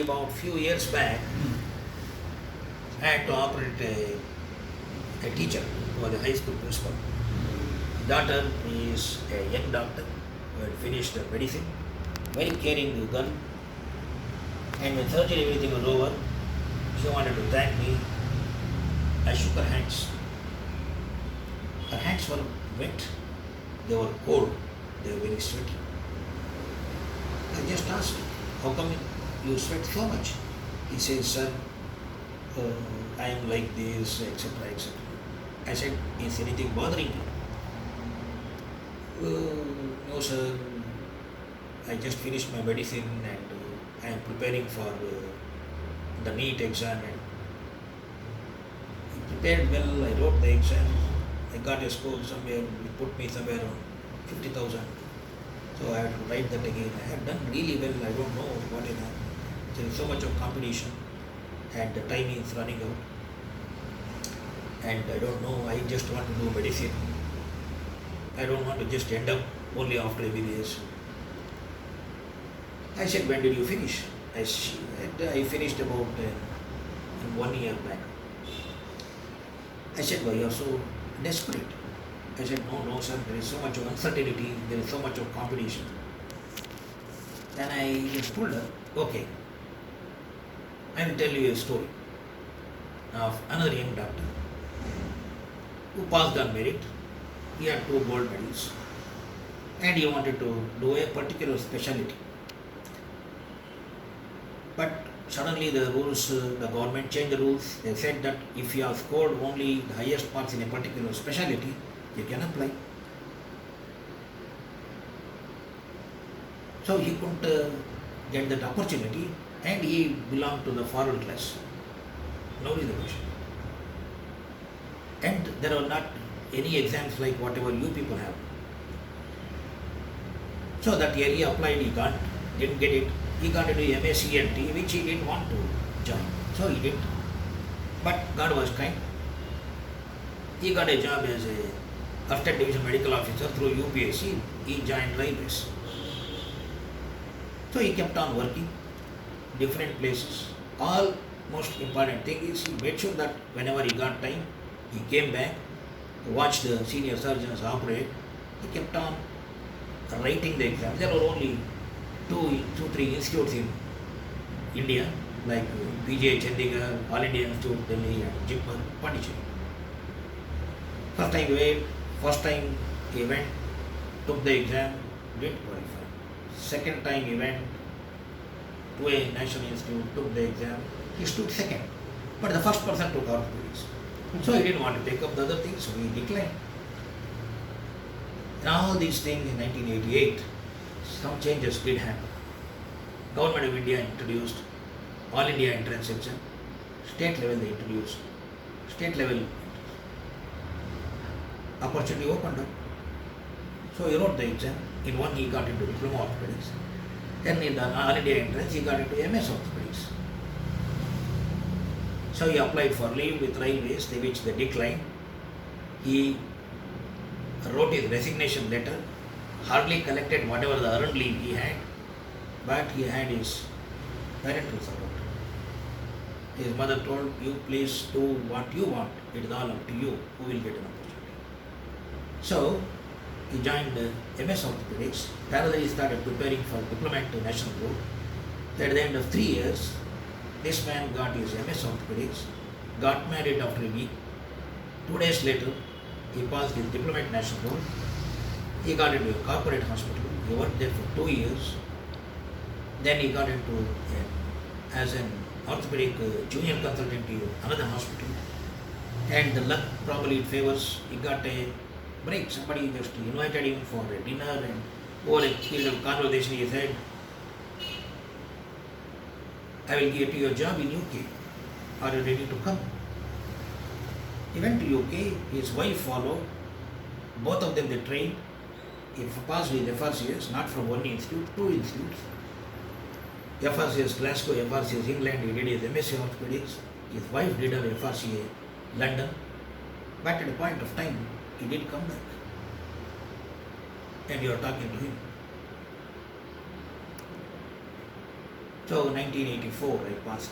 about few years back, I had to operate a teacher who was a high school principal. Daughter is a young doctor who had finished medicine, very caring girl. And when surgery everything was over, she wanted to thank me. I shook her hands. Her hands were wet, they were cold, they were very sweaty. I just asked, how come you sweat so much? He says, sir, I am like this, etc., etc. I said, is anything bothering you? No, sir. I just finished my medicine and I am preparing for the NEET exam. And I prepared well, I wrote the exam. I got a score somewhere, it put me somewhere around 50,000. So I had to write that again. I have done really well, I don't know what is happening. There is so much of competition and the time is running out. And I don't know, I just want to do medicine. I don't want to just end up only after MBBS. I said, when did you finish? I finished about 1 year back. I said, why you are so desperate? I said, no, sir, there is so much of uncertainty, there is so much of competition. Then I just told her, okay, I will tell you a story of another young doctor who passed on merit. He had 2 gold medals and he wanted to do a particular specialty. But suddenly the rules, the government changed the rules. They said that if you have scored only the highest marks in a particular specialty, you can apply. So he couldn't get that opportunity and he belonged to the forward class. Now is the question. And there are not any exams like whatever you people have. So that year he applied, he didn't get it. He got into MSc, which he didn't want to join. So he didn't. But God was kind. He got a job as a Assistant Division Medical Officer through UPSC. He joined railways. So he kept on working, different places. All most important thing is he made sure that whenever he got time, he came back, watched the senior surgeons operate. He kept on writing the exams. There were only two, 3 institutes in India, like PGI Chandigarh, All India Institute, Delhi, and JIPMER, Pondicherry. First time he went, took the exam, didn't qualify. Second time he went to a national institute, took the exam, he stood second. But the first person took orthopedics. So he didn't want to take up the other things, so he declined. And all these things in 1988, some changes did happen. Government of India introduced All India entrance exam. State level they introduced. State level opportunity opened up. So he wrote the exam. In one he got into diploma orthopedics. Then in the All India entrance he got into MS orthopedics. So he applied for leave with railways, which they declined. He wrote his resignation letter, hardly collected whatever the earned leave he had, but he had his parental support. His mother told, you please do what you want, it is all up to you, who will get an opportunity. So he joined MS Orthopedics. Parallelly he started preparing for diplomat to national board. At the end of 3 years, this man got his MS Orthopedics, got married after a week. 2 days later, he passed his diplomat national board. He got into a corporate hospital. He worked there for 2 years. Then he got into as an orthopedic junior consultant to another hospital. And the luck probably it favors. He got a break. Somebody just invited him for a dinner, and over a period of conversation he said, I will get you a job in UK. Are you ready to come? He went to UK, his wife followed, both of them they trained. He passed with FRCS, not from one institute, 2 institutes. FRCS Glasgow, FRCS England, he did his MSc Orthopedics. His wife did her FRCA London. But at a point of time, he did come back. And you are talking to him. So 1984 I passed.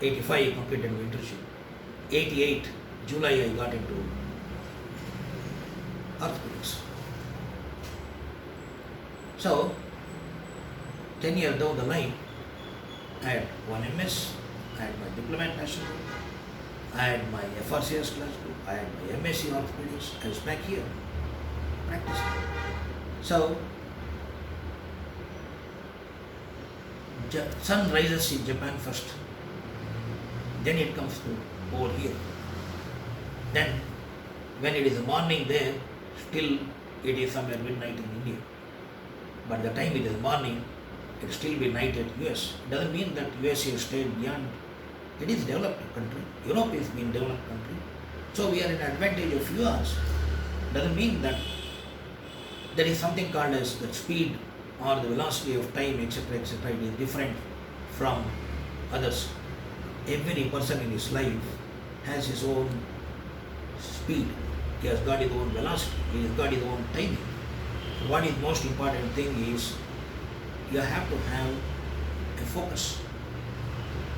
85 I completed my internship. 88 July I got into orthopedics. So 10 years down the line, I had one MS, I had my diploma in national, I had my FRCS class 2, I had my MSc orthopedics. I was back here practicing. So sun rises in Japan first, then it comes to over here. Then when it is morning there, still it is somewhere midnight in India. But the time it is morning, it will still be night at US. It doesn't mean that US has stayed beyond. It is developed country. Europe is being developed country. So we are in advantage of few hours. Doesn't mean that there is something called as the speed or the velocity of time, etc., etc. It is different from others. Every person in his life has his own speed. He has got his own velocity. He has got his own timing. What is most important thing is you have to have a focus.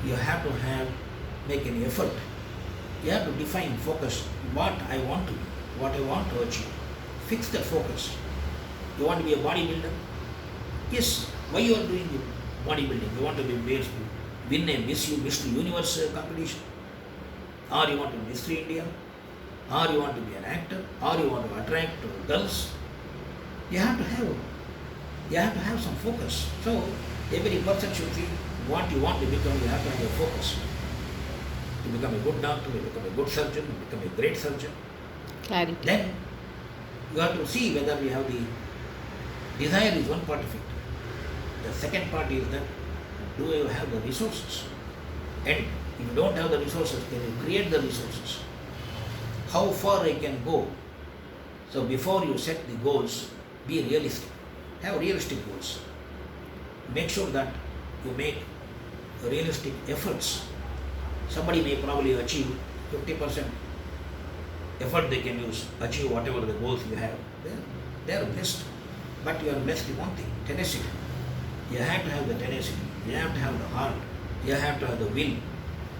You have to make an effort. You have to define focus, what I want to be, what I want to achieve. Fix that focus. You want to be a bodybuilder? Yes. Why you are doing bodybuilding? You want to be able to win a Mr. Universe competition? Or you want to be Mr. India? Or you want to be an actor? Or you want to attract girls? You have to have some focus. So every person should think what you want to become. You have to have a focus. To become a good doctor, to become a good surgeon, to become a great surgeon. Clarity. Then you have to see whether we have the desire is one part of it. The second part is that do you have the resources? And if you don't have the resources, can you create the resources? How far I can go? So before you set the goals, be realistic. Have realistic goals. Make sure that you make realistic efforts. Somebody may probably achieve 50% effort they can use, achieve whatever the goals you have. They are blessed. But you are blessed with one thing, tenacity. You have to have the tenacity. You have to have the heart. You have to have the will.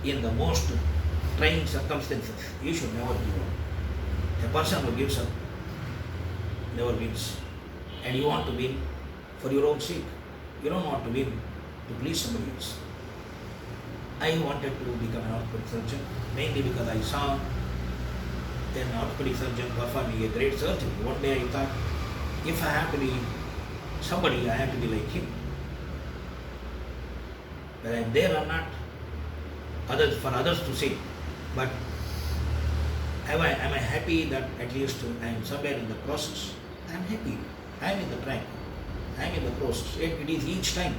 In the most trying circumstances, you should never give up. A person who gives up never wins. And you want to win for your own sake. You don't want to win to please somebody else. I wanted to become an orthopedic surgeon mainly because I saw an orthopedic surgeon performing a great surgery. One day I thought, if I have to be somebody, I have to be like him. Whether I am there or not, for others to say. But am I happy that at least I am somewhere in the process? I am happy. I am in the track. I am in the process. It is each time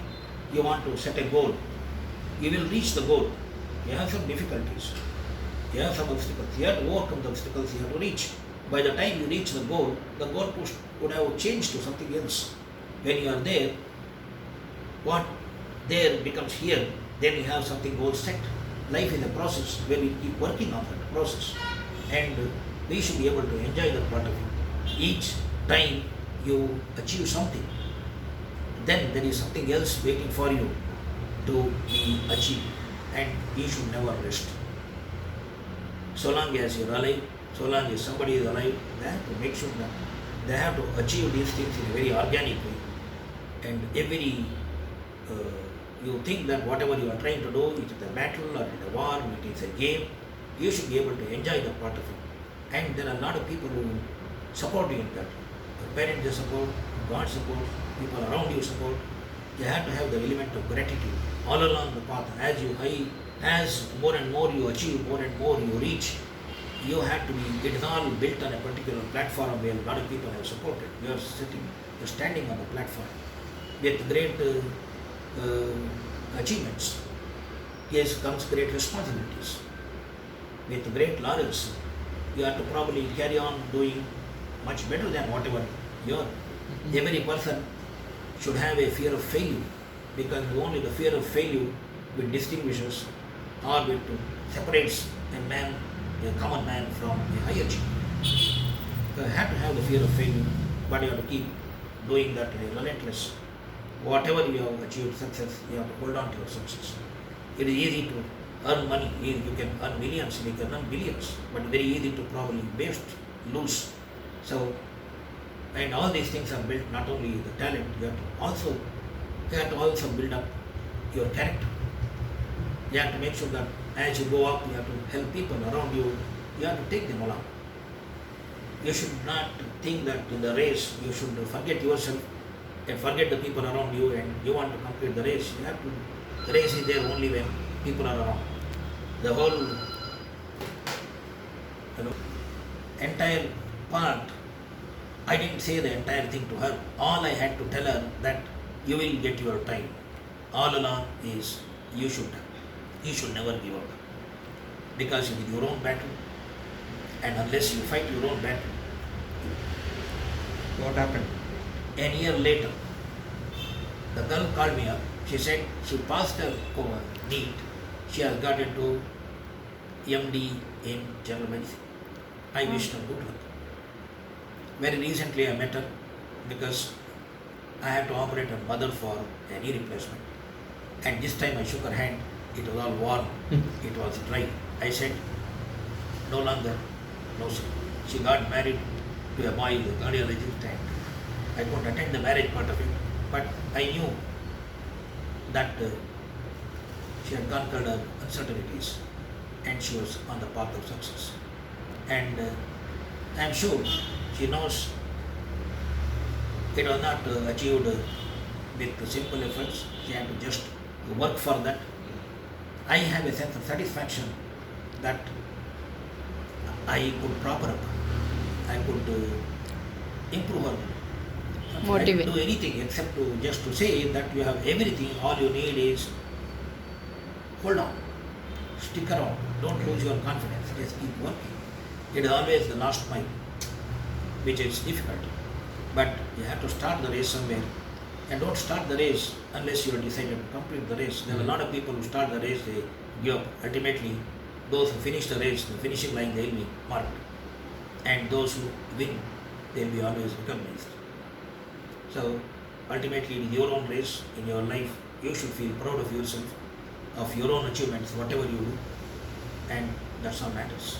you want to set a goal, you will reach the goal. You have some difficulties. You have some obstacles. You have to overcome the obstacles you have to reach. By the time you reach the goalpost would have changed to something else. When you are there, what there becomes here, then you have something goal set. Life is a process where we keep working on that process. And we should be able to enjoy that part of it. Each time you achieve something, then there is something else waiting for you to be achieved. And you should never rest. So long as you are alive, so long as somebody is alive, they have to make sure that they have to achieve these things in a very organic way. And you think that whatever you are trying to do, it is a battle or it is a war, it is a game, you should be able to enjoy the part of it. And there are a lot of people who support you in that. Your parents they support, God support, people around you support. You have to have the element of gratitude all along the path. As more and more you achieve, more and more you reach, you have to be, it is all built on a particular platform where a lot of people have supported. You are standing on the platform with great achievements. Yes, comes great responsibilities. With great laurels, you have to probably carry on doing much better than whatever you are. Every person should have a fear of failure, because only the fear of failure which distinguishes or which separates a man, a common man, from a high achiever. You have to have the fear of failure, but you have to keep doing that in a relentless whatever you have achieved success, you have to hold on to your success. It is easy to earn money, you can earn millions, you can earn billions, but very easy to probably waste, lose. So, and all these things are built not only the talent, you have to also build up your character. You have to make sure that as you go up, you have to help people around you, you have to take them along. You should not think that in the race you should forget yourself and forget the people around you and you want to complete the race. You have to, the race is there only when people are around. The whole entire part, I didn't say the entire thing to her. All I had to tell her that you will get your time. All along is you should never give up. Because it is your own battle, and unless you fight your own battle. What happened? A year later, the girl called me up. She said she passed her NEET. She has got into MD in general medicine. I wished her good luck. Very recently I met her because I had to operate her mother for a knee replacement. And this time I shook her hand. It was all warm. It was dry. I said, no longer, no sir. She got married to a boy, a cardiologist, and I couldn't attend the marriage part of it. But I knew that she had conquered her uncertainties and she was on the path of success. And I am sure she knows it was not achieved with simple efforts. She had to just work for that. I have a sense of satisfaction that I could prop her up. I could improve her. I didn't do anything except to just to say that you have everything. All you need is hold on, stick around, don't lose your confidence. Just keep working. It is always the last mile, which is difficult. But you have to start the race somewhere, and don't start the race unless you are decided to complete the race. There are a lot of people who start the race, they give up. Ultimately, those who finish the race, the finishing line, they will be marked. And those who win, they will be always recognized. So, ultimately, it is your own race in your life. You should feel proud of yourself, of your own achievements, whatever you do, and that's all matters.